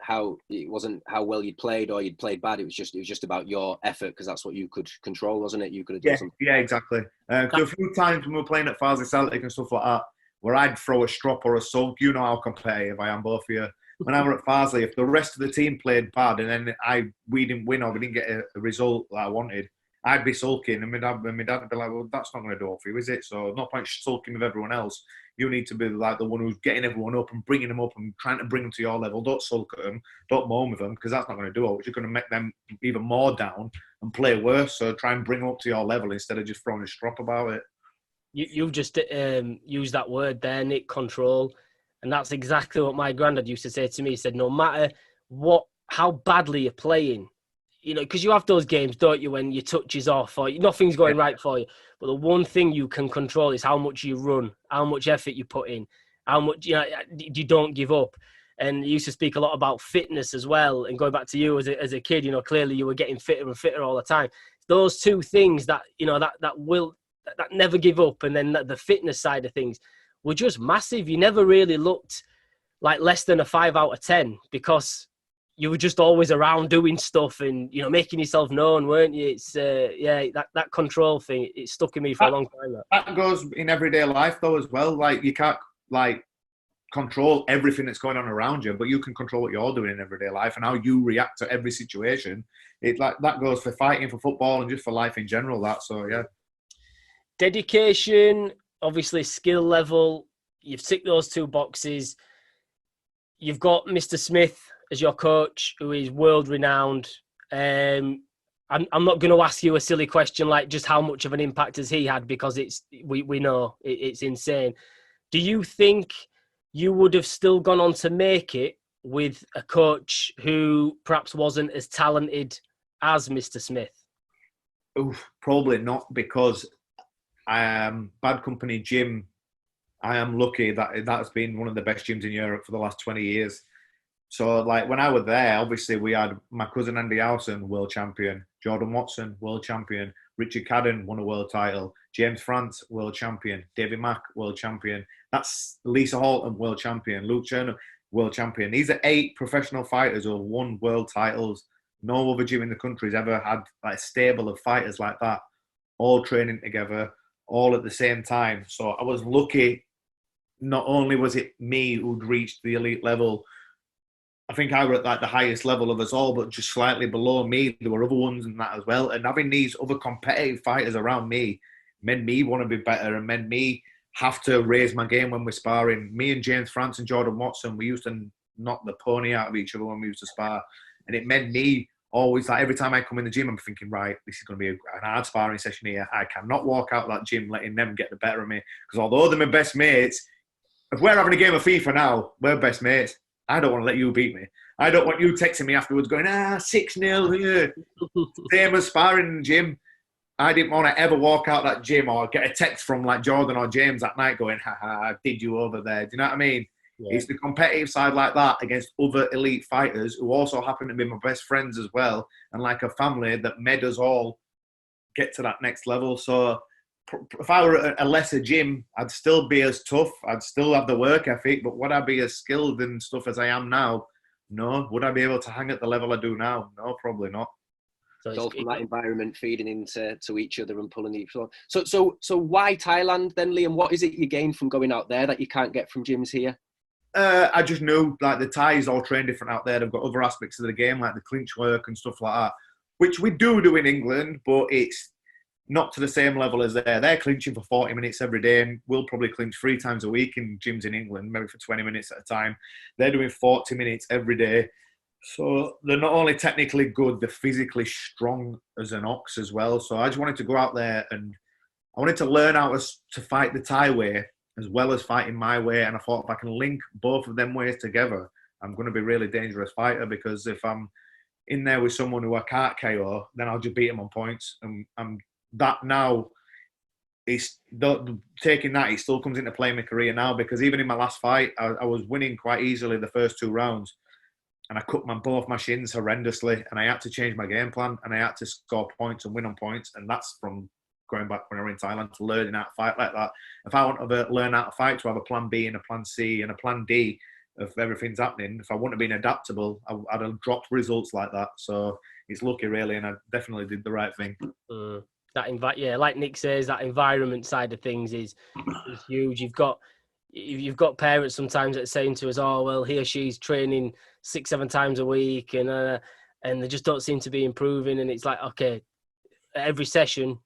how well you'd played or you'd played bad. It was just about your effort, because that's what you could control, wasn't it? You could have done something. Yeah, exactly. A few times when we were playing at Farsley Celtic and stuff like that, where I'd throw a strop or a sulk, you know how competitive I am, both of you. When I were at Farsley, if the rest of the team played bad and then we didn't win or we didn't get a result that I wanted, I'd be sulking, and my dad would be like, well, that's not going to do it for you, is it? So no point sulking with everyone else. You need to be like the one who's getting everyone up and bringing them up and trying to bring them to your level. Don't sulk at them. Don't moan with them, because that's not going to do it. You're going to make them even more down and play worse. So try and bring them up to your level instead of just throwing a strop about it. You've just used that word there, Nick, control. And that's exactly what my granddad used to say to me. He said, no matter how badly you're playing, you know, because you have those games, don't you, when your touch is off or nothing's going right for you. But the one thing you can control is how much you run, how much effort you put in, how much, you don't give up. And you used to speak a lot about fitness as well. And going back to you as a kid, clearly you were getting fitter and fitter all the time. Those two things that never give up, and then the fitness side of things were just massive. You never really looked like less than a 5 out of 10, because you were just always around doing stuff and, making yourself known, weren't you? It's, that control thing, it stuck in me for a long time. That goes in everyday life, though, as well. Like, you can't, control everything that's going on around you, but you can control what you're doing in everyday life and how you react to every situation. That goes for fighting, for football, and just for life in general, So, yeah. Dedication, obviously skill level, you've ticked those two boxes. You've got Mr. Smith as your coach, who is world renowned. I'm not going to ask you a silly question like just how much of an impact has he had, because we know it's insane. Do you think you would have still gone on to make it with a coach who perhaps wasn't as talented as Mr. Smith? Oof, probably not, because Bad Company Gym, I am lucky that's been one of the best gyms in Europe for the last 20 years. So, when I was there, obviously we had my cousin Andy Howson, world champion, Jordan Watson, world champion, Richard Cadden won a world title, James France, world champion, David Mack, world champion. That's Lisa Halton, world champion, Luke Chernow, world champion. These are 8 professional fighters who have won world titles. No other gym in the country has ever had a stable of fighters like that, all training together, all at the same time. So I was lucky. Not only was it me who'd reached the elite level, I think I were at the highest level of us all, but just slightly below me, there were other ones and that as well. And having these other competitive fighters around me made me want to be better and made me have to raise my game when we're sparring. Me and James France and Jordan Watson, we used to knock the pony out of each other when we used to spar. And it made me always, every time I come in the gym, I'm thinking, right, this is going to be an hard sparring session here. I cannot walk out of that gym letting them get the better of me. Because although they're my best mates, if we're having a game of FIFA now, we're best mates. I don't want to let you beat me. I don't want you texting me afterwards going, 6-0 here. Same as sparring in the gym. I didn't want to ever walk out that gym or get a text from Jordan or James that night going, I did you over there. Do you know what I mean? Yeah. It's the competitive side like that against other elite fighters who also happen to be my best friends as well, and like a family that made us all get to that next level. So if I were at a lesser gym, I'd still be as tough. I'd still have the work ethic, but would I be as skilled and stuff as I am now? No. Would I be able to hang at the level I do now? No, probably not. So it's all from that environment feeding into each other and pulling each other. So why Thailand then, Liam? What is it you gain from going out there that you can't get from gyms here? I just knew the Thais all train different out there. They've got other aspects of the game, like the clinch work and stuff like that, which we do in England, but it's not to the same level as there. They're clinching for 40 minutes every day, and we'll probably clinch 3 times a week in gyms in England, maybe for 20 minutes at a time. They're doing 40 minutes every day. So they're not only technically good, they're physically strong as an ox as well. So I just wanted to go out there and I wanted to learn how to fight the Thai way as well as fighting my way. And I thought if I can link both of them ways together, I'm going to be a really dangerous fighter, because if I'm in there with someone who I can't KO, then I'll just beat him on points. And that now, taking that, it still comes into play in my career now, because even in my last fight, I was winning quite easily the first 2 rounds. And I cut both my shins horrendously, and I had to change my game plan, and I had to score points and win on points. And that's from going back when I was in Thailand to learning how to fight like that. If I want to learn how to fight, to have a plan B and a plan C and a plan D if everything's happening, if I wouldn't have been adaptable, I'd have dropped results like that. So it's lucky, really, and I definitely did the right thing. Like Nick says, that environment side of things is huge. You've got parents sometimes that are saying to us, "Oh, well, he or she's training 6-7 times a week, and they just don't seem to be improving." And it's like, okay, every session,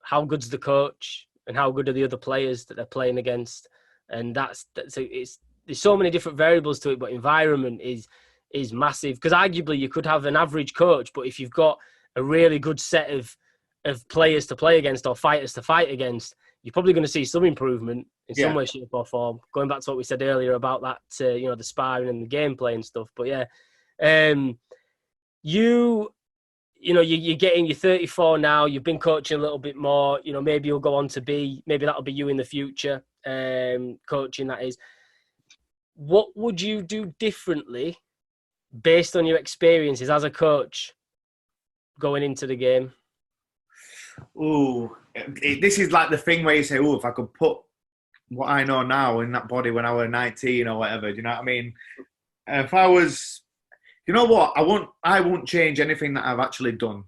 how good's the coach and how good are the other players that they're playing against? And there's so many different variables to it, but environment is massive, because arguably you could have an average coach, but if you've got a really good set of players to play against or fighters to fight against, you're probably going to see some improvement in some way, shape or form. Going back to what we said earlier about that, the sparring and the gameplay and stuff. But you're 34 now. You've been coaching a little bit more. Maybe you'll go on to maybe that'll be you in the future, coaching, that is. What would you do differently based on your experiences as a coach going into the game? This is like the thing where you say, if I could put what I know now in that body when I was 19 or whatever, do you know what I mean? If I was, you know what, I won't change anything that I've actually done,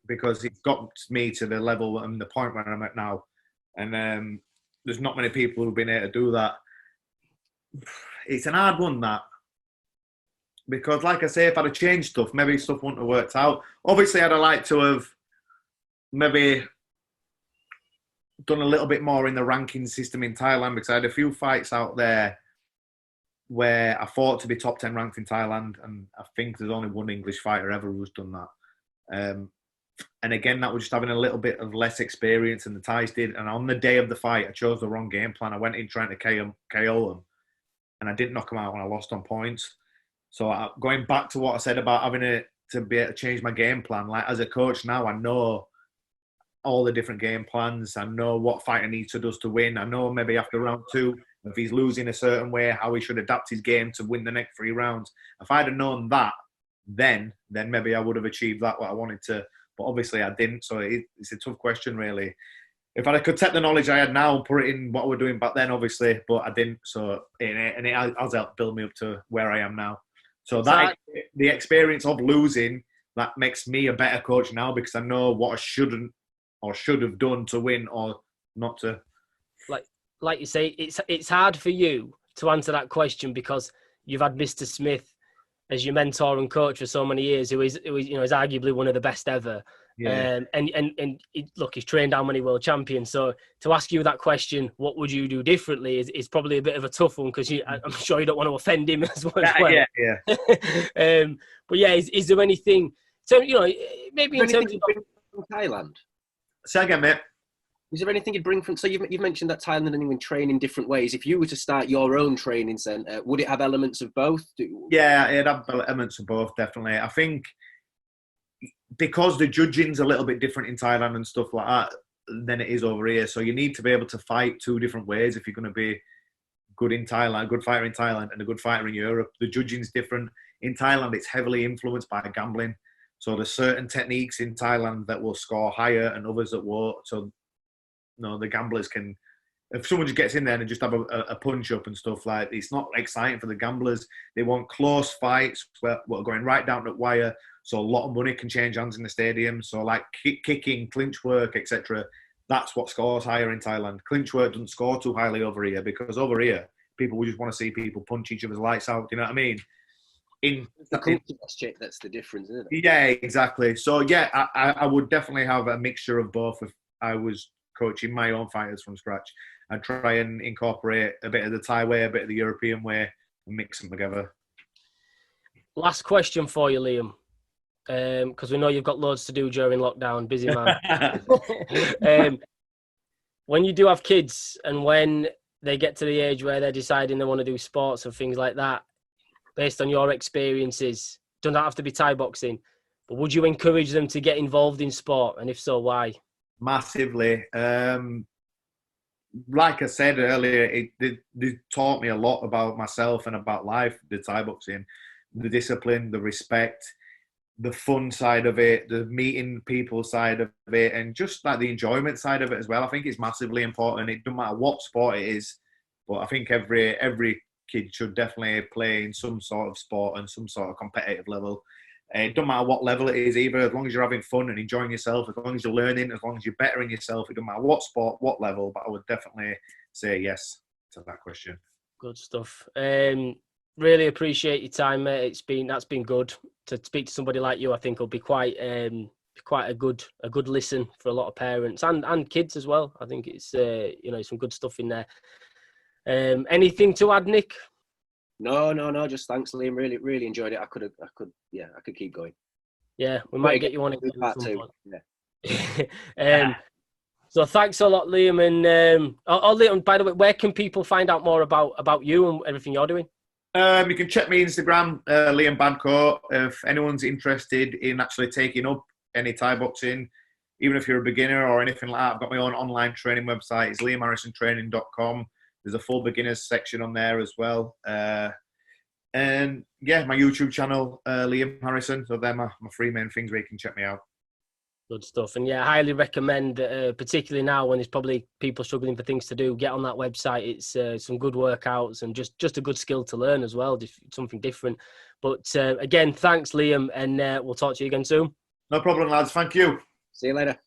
because it's got me to the level and the point where I'm at now. And there's not many people who've been able to do that. It's an hard one, that. Because like I say, if I'd have changed stuff, maybe stuff wouldn't have worked out. Obviously, I'd have liked to have maybe done a little bit more in the ranking system in Thailand, because I had a few fights out there where I fought to be top 10 ranked in Thailand, and I think there's only one English fighter ever who's done that. And again, that was just having a little bit of less experience than the Thais did. And on the day of the fight, I chose the wrong game plan. I went in trying to KO them, and I didn't knock them out, and I lost on points. So going back to what I said about having to be able to change my game plan, like as a coach now, I know all the different game plans. I know what fighter needs to do to win. I know maybe after round 2, if he's losing a certain way, how he should adapt his game to win the next 3 rounds. If I'd have known that, then maybe I would have achieved that what I wanted to. But obviously I didn't. So it's a tough question, really. If I could take the knowledge I had now and put it in what we're doing back then, obviously, but I didn't. So it has helped build me up to where I am now. So the experience of losing, that makes me a better coach now, because I know what I shouldn't or should have done to win or not to. Like you say, it's hard for you to answer that question, because you've had Mr. Smith as your mentor and coach for so many years, who is arguably one of the best ever. Yeah. Look, he's trained how many world champions. So to ask you that question, what would you do differently, is probably a bit of a tough one, because I'm sure you don't want to offend him as well. Yeah. But yeah, is there anything? So maybe in terms of from Thailand. Say again, mate. Is there anything you'd bring from? So you've mentioned that Thailand and England train in different ways. If you were to start your own training centre, would it have elements of both? Yeah, it'd have elements of both, definitely. I think because the judging's a little bit different in Thailand and stuff like that than it is over here. So you need to be able to fight 2 different ways if you're going to be good in Thailand, good fighter in Thailand, and a good fighter in Europe. The judging's different. In Thailand, it's heavily influenced by gambling. So there's certain techniques in Thailand that will score higher and others that won't. So the gamblers can, if someone just gets in there and just have a punch up and stuff, like, it's not exciting for the gamblers. They want close fights where we're going right down to the wire. So a lot of money can change hands in the stadium. So like kicking, clinch work, etc. That's what scores higher in Thailand. Clinch work doesn't score too highly over here, because over here, people will just want to see people punch each other's lights out. Do you know what I mean? That's the difference, isn't it? Yeah, exactly. So yeah, I would definitely have a mixture of both if I was coaching my own fighters from scratch. I'd try and incorporate a bit of the Thai way, a bit of the European way, and mix them together. Last question for you, Liam, because we know you've got loads to do during lockdown. Busy man. when you do have kids and when they get to the age where they're deciding they want to do sports and things like that, based on your experiences, doesn't have to be Thai boxing, but would you encourage them to get involved in sport? And if so, why? Massively. Like I said earlier, they taught me a lot about myself and about life, the Thai boxing, the discipline, the respect, the fun side of it, the meeting people side of it, and just like the enjoyment side of it as well. I think it's massively important. It doesn't matter what sport it is, but I think every kid should definitely play in some sort of sport and some sort of competitive level. It doesn't matter what level it is either, as long as you're having fun and enjoying yourself, as long as you're learning, as long as you're bettering yourself. It doesn't matter what sport, what level, but I would definitely say yes to that question. Good stuff. Really appreciate your time, mate. That's been good to speak to somebody like you. I think will be quite a good listen for a lot of parents and kids as well. I think it's some good stuff in there. Anything to add, Nick? No. Just thanks, Liam. Really enjoyed it. I could keep going. Yeah, we might get you on again. Part two. Yeah. So thanks a lot, Liam. And Liam, by the way, where can people find out more about you and everything you're doing? You can check me Instagram, Liam Badcourt. If anyone's interested in actually taking up any Thai boxing, even if you're a beginner or anything like that, I've got my own online training website. It's liamharrisontraining.com. There's a full beginners section on there as well. And yeah, my YouTube channel, Liam Harrison. So they're my three main things where you can check me out. Good stuff. And yeah, I highly recommend, particularly now when there's probably people struggling for things to do, get on that website. It's some good workouts and just a good skill to learn as well, something different. But again, thanks, Liam, and we'll talk to you again soon. No problem, lads. Thank you. See you later.